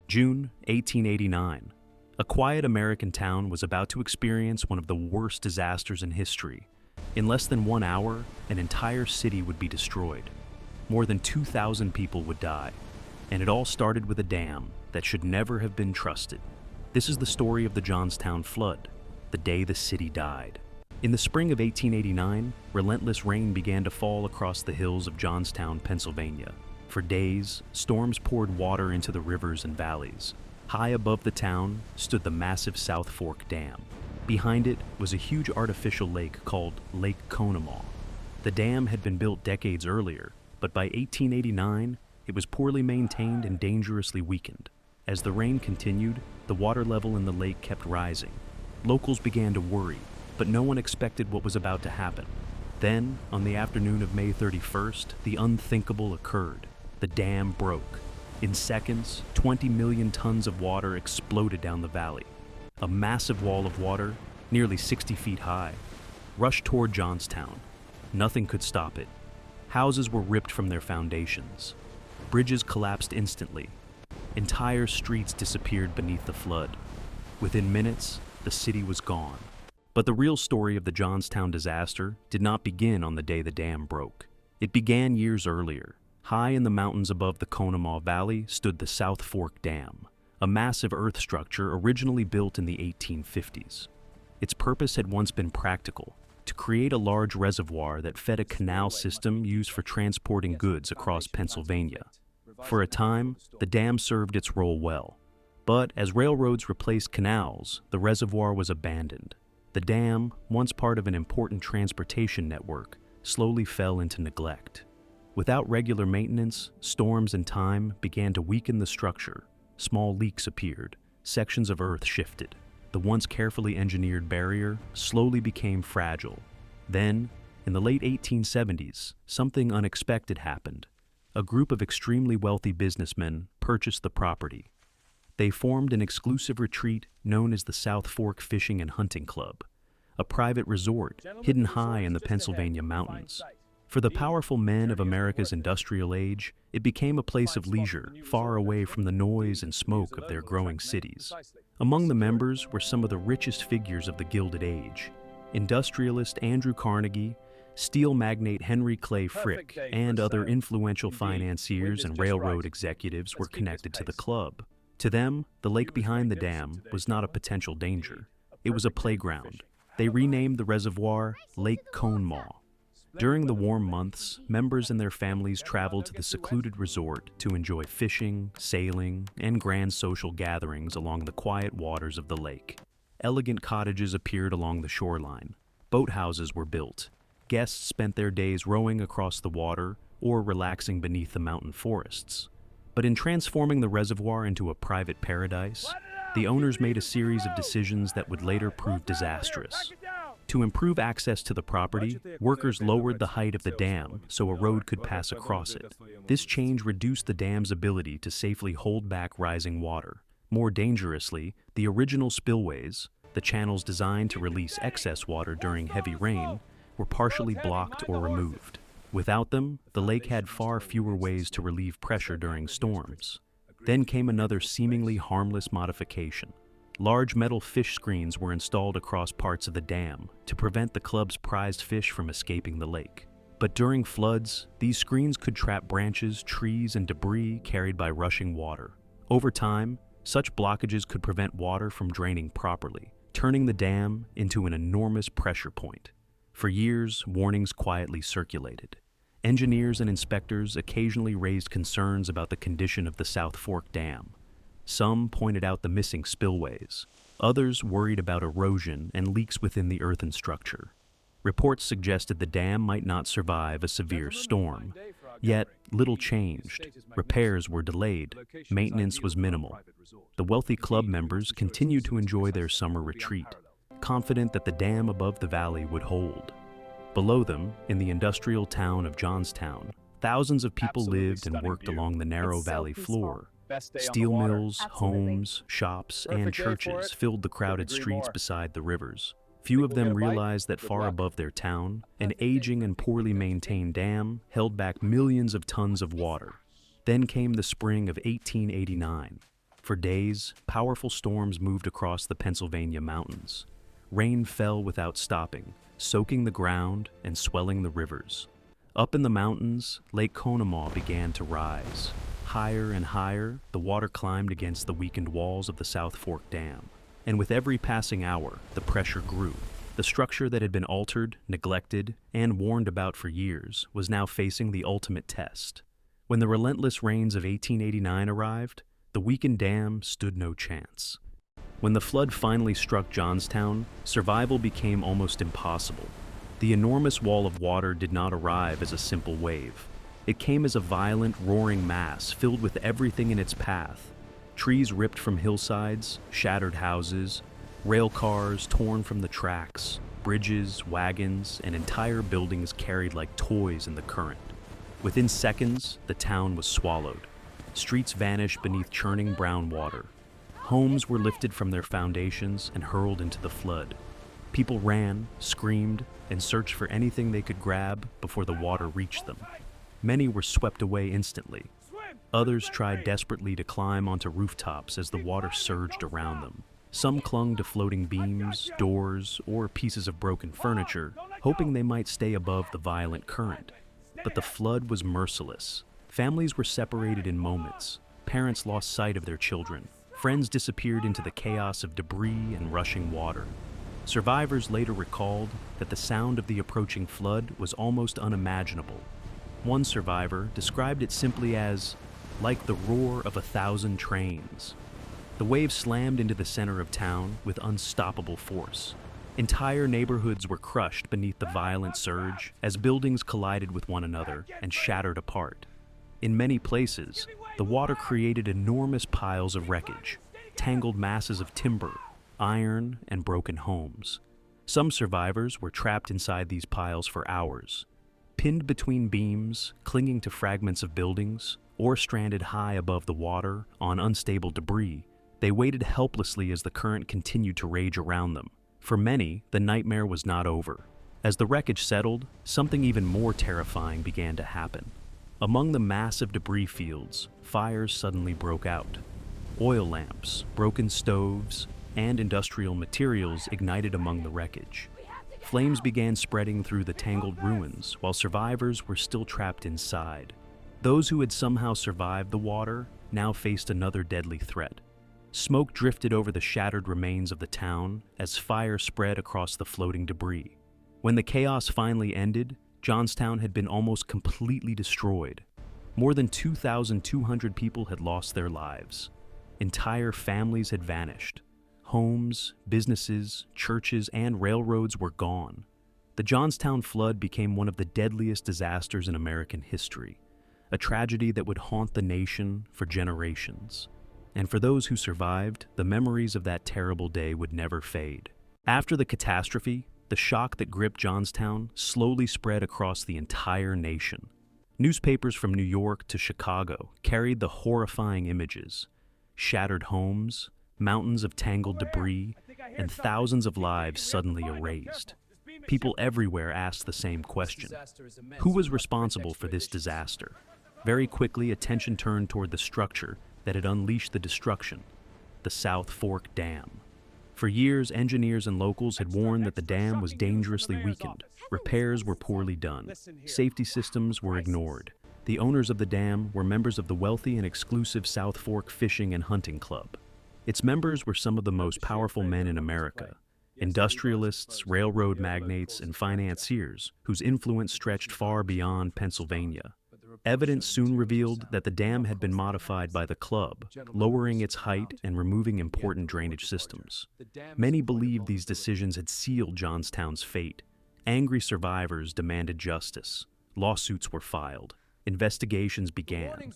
June 1889. A quiet American town was about to experience one of the worst disasters in history. In less than 1 hour, an entire city would be destroyed. More than 2,000 people would die. And it all started with a dam that should never have been trusted. This is the story of the Johnstown Flood, the day the city died. In the spring of 1889, relentless rain began to fall across the hills of Johnstown, Pennsylvania. For days, storms poured water into the rivers and valleys. High above the town stood the massive South Fork Dam. Behind it was a huge artificial lake called Lake Conemaugh. The dam had been built decades earlier, but by 1889, it was poorly maintained and dangerously weakened. As the rain continued, the water level in the lake kept rising. Locals began to worry, but no one expected what was about to happen. Then, on the afternoon of May 31st, the unthinkable occurred. The dam broke. In seconds, 20 million tons of water exploded down the valley. A massive wall of water, nearly 60 feet high, rushed toward Johnstown. Nothing could stop it. Houses were ripped from their foundations. Bridges collapsed instantly. Entire streets disappeared beneath the flood. Within minutes, the city was gone. But the real story of the Johnstown disaster did not begin on the day the dam broke. It began years earlier. High in the mountains above the Conemaugh Valley stood the South Fork Dam, a massive earth structure originally built in the 1850s. Its purpose had once been practical, to create a large reservoir that fed a canal system used for transporting goods across Pennsylvania. For a time, the dam served its role well. But as railroads replaced canals, the reservoir was abandoned. The dam, once part of an important transportation network, slowly fell into neglect. Without regular maintenance, storms and time began to weaken the structure. Small leaks appeared, sections of earth shifted. The once carefully engineered barrier slowly became fragile. Then, in the late 1870s, something unexpected happened. A group of extremely wealthy businessmen purchased the property. They formed an exclusive retreat known as the South Fork Fishing and Hunting Club, a private resort hidden high in the Pennsylvania mountains. For the powerful men of America's industrial age, it became a place of leisure, far away from the noise and smoke of their growing cities. Among the members were some of the richest figures of the Gilded Age: industrialist Andrew Carnegie, steel magnate Henry Clay Frick, and other influential financiers and railroad executives were connected to the club. To them, the lake behind the dam was not a potential danger. It was a playground. They renamed the reservoir Lake Conemaugh. During the warm months, members and their families traveled to the secluded resort to enjoy fishing, sailing, and grand social gatherings along the quiet waters of the lake. Elegant cottages appeared along the shoreline. Boathouses were built. Guests spent their days rowing across the water or relaxing beneath the mountain forests. But in transforming the reservoir into a private paradise, the owners made a series of decisions that would later prove disastrous. To improve access to the property, workers lowered the height of the dam so a road could pass across it. This change reduced the dam's ability to safely hold back rising water. More dangerously, the original spillways, the channels designed to release excess water during heavy rain, were partially blocked or removed. Without them, the lake had far fewer ways to relieve pressure during storms. Then came another seemingly harmless modification. Large metal fish screens were installed across parts of the dam to prevent the club's prized fish from escaping the lake. But during floods, these screens could trap branches, trees, and debris carried by rushing water. Over time, such blockages could prevent water from draining properly, turning the dam into an enormous pressure point. For years, warnings quietly circulated. Engineers and inspectors occasionally raised concerns about the condition of the South Fork Dam. Some pointed out the missing spillways. Others worried about erosion and leaks within the earthen structure. Reports suggested the dam might not survive a severe storm. Yet, little changed. Repairs were delayed. Maintenance was minimal. The wealthy club members continued to enjoy their summer retreat, confident that the dam above the valley would hold. Below them, in the industrial town of Johnstown, thousands of people lived and worked along the narrow valley floor. Steel mills, homes, shops, and churches filled the crowded streets beside the rivers. Few of them realized that far above their town, an aging and poorly maintained dam held back millions of tons of water. Then came the spring of 1889. For days, powerful storms moved across the Pennsylvania mountains. Rain fell without stopping, soaking the ground and swelling the rivers. Up in the mountains, Lake Conemaugh began to rise. Higher and higher, the water climbed against the weakened walls of the South Fork Dam. And with every passing hour, the pressure grew. The structure that had been altered, neglected, and warned about for years was now facing the ultimate test. When the relentless rains of 1889 arrived, the weakened dam stood no chance. When the flood finally struck Johnstown, survival became almost impossible. The enormous wall of water did not arrive as a simple wave. It came as a violent, roaring mass filled with everything in its path. Trees ripped from hillsides, shattered houses, rail cars torn from the tracks, bridges, wagons, and entire buildings carried like toys in the current. Within seconds, the town was swallowed. Streets vanished beneath churning brown water. Homes were lifted from their foundations and hurled into the flood. People ran, screamed, and searched for anything they could grab before the water reached them. Many were swept away instantly. Others tried desperately to climb onto rooftops as the water surged around them. Some clung to floating beams, doors, or pieces of broken furniture, hoping they might stay above the violent current. But the flood was merciless. Families were separated in moments. Parents lost sight of their children. Friends disappeared into the chaos of debris and rushing water. Survivors later recalled that the sound of the approaching flood was almost unimaginable. One survivor described it simply as, like the roar of 1,000 trains. The wave slammed into the center of town with unstoppable force. Entire neighborhoods were crushed beneath the violent surge as buildings collided with one another and shattered apart. In many places, the water created enormous piles of wreckage, tangled masses of timber, iron, and broken homes. Some survivors were trapped inside these piles for hours, pinned between beams, clinging to fragments of buildings, or stranded high above the water on unstable debris. They waited helplessly as the current continued to rage around them. For many, the nightmare was not over. As the wreckage settled, something even more terrifying began to happen. Among the massive debris fields, fires suddenly broke out. Oil lamps, broken stoves, and industrial materials ignited among the wreckage. Flames began spreading through the tangled ruins, while survivors were still trapped inside. Those who had somehow survived the water now faced another deadly threat. Smoke drifted over the shattered remains of the town as fire spread across the floating debris. When the chaos finally ended, Johnstown had been almost completely destroyed. More than 2,200 people had lost their lives. Entire families had vanished. Homes, businesses, churches, and railroads were gone. The Johnstown Flood became one of the deadliest disasters in American history, a tragedy that would haunt the nation for generations. And for those who survived, the memories of that terrible day would never fade. After the catastrophe, the shock that gripped Johnstown slowly spread across the entire nation. Newspapers from New York to Chicago carried the horrifying images: shattered homes, mountains of tangled debris, and thousands of lives suddenly erased. People everywhere asked the same question: who was responsible for this disaster? Very quickly, attention turned toward the structure that had unleashed the destruction: the South Fork Dam. For years, engineers and locals had warned that the dam was dangerously weakened. Repairs were poorly done. Safety systems were ignored. The owners of the dam were members of the wealthy and exclusive South Fork Fishing and Hunting Club. Its members were some of the most powerful men in America: industrialists, railroad magnates, and financiers whose influence stretched far beyond Pennsylvania. Evidence soon revealed that the dam had been modified by the club, lowering its height and removing important drainage systems. Many believed these decisions had sealed Johnstown's fate. Angry survivors demanded justice. Lawsuits were filed. Investigations began.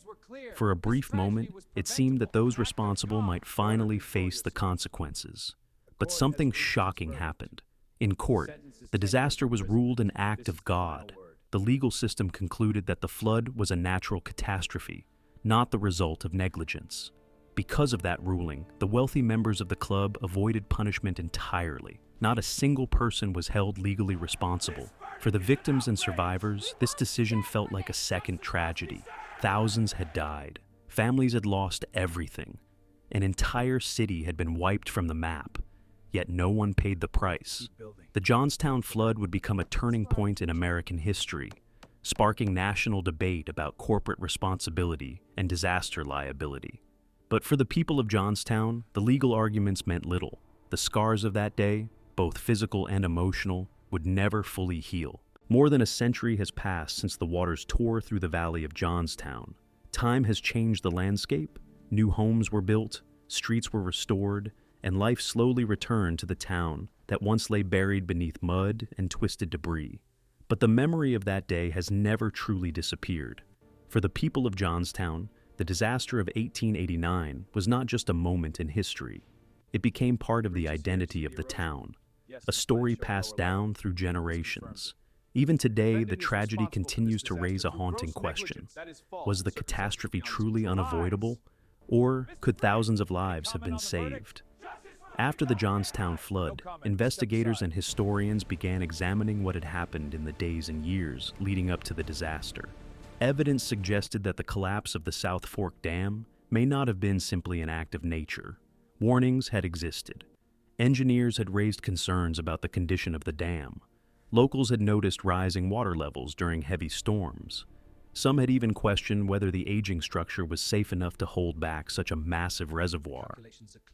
For a brief moment, it seemed that those responsible might finally face the consequences. But something shocking happened. In court, the disaster was ruled an act of God. The legal system concluded that the flood was a natural catastrophe, not the result of negligence. Because of that ruling, the wealthy members of the club avoided punishment entirely. Not a single person was held legally responsible. For the victims and survivors, this decision felt like a second tragedy. Thousands had died. Families had lost everything. An entire city had been wiped from the map, yet no one paid the price. The Johnstown Flood would become a turning point in American history, sparking national debate about corporate responsibility and disaster liability. But for the people of Johnstown, the legal arguments meant little. The scars of that day, both physical and emotional, would never fully heal. More than a century has passed since the waters tore through the valley of Johnstown. Time has changed the landscape, new homes were built, streets were restored, and life slowly returned to the town that once lay buried beneath mud and twisted debris. But the memory of that day has never truly disappeared. For the people of Johnstown, the disaster of 1889 was not just a moment in history. It became part of the identity of the town, a story passed down through generations. Even today, the tragedy continues to raise a haunting question. Was the catastrophe truly unavoidable, or could thousands of lives have been saved? After the Johnstown Flood, investigators and historians began examining what had happened in the days and years leading up to the disaster. Evidence suggested that the collapse of the South Fork Dam may not have been simply an act of nature. Warnings had existed. Engineers had raised concerns about the condition of the dam. Locals had noticed rising water levels during heavy storms. Some had even questioned whether the aging structure was safe enough to hold back such a massive reservoir.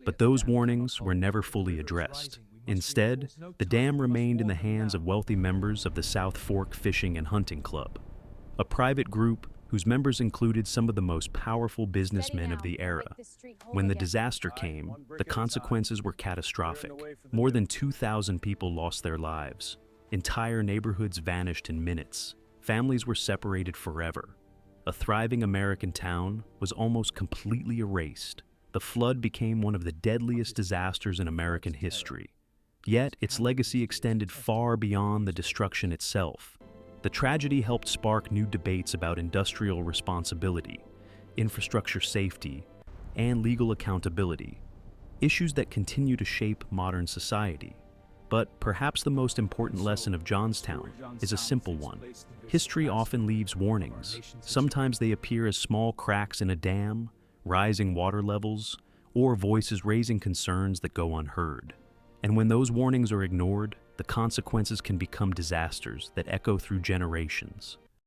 But those warnings were never fully addressed. Instead, the dam remained in the hands of wealthy members of the South Fork Fishing and Hunting Club, a private group whose members included some of the most powerful businessmen of the era. When the disaster came, the consequences were catastrophic. More than 2,000 people lost their lives. Entire neighborhoods vanished in minutes. Families were separated forever. A thriving American town was almost completely erased. The flood became one of the deadliest disasters in American history. Yet, its legacy extended far beyond the destruction itself. The tragedy helped spark new debates about industrial responsibility, infrastructure safety, and legal accountability, issues that continue to shape modern society. But perhaps the most important lesson of Johnstown is a simple one. History often leaves warnings. Sometimes they appear as small cracks in a dam, rising water levels, or voices raising concerns that go unheard. And when those warnings are ignored, the consequences can become disasters that echo through generations.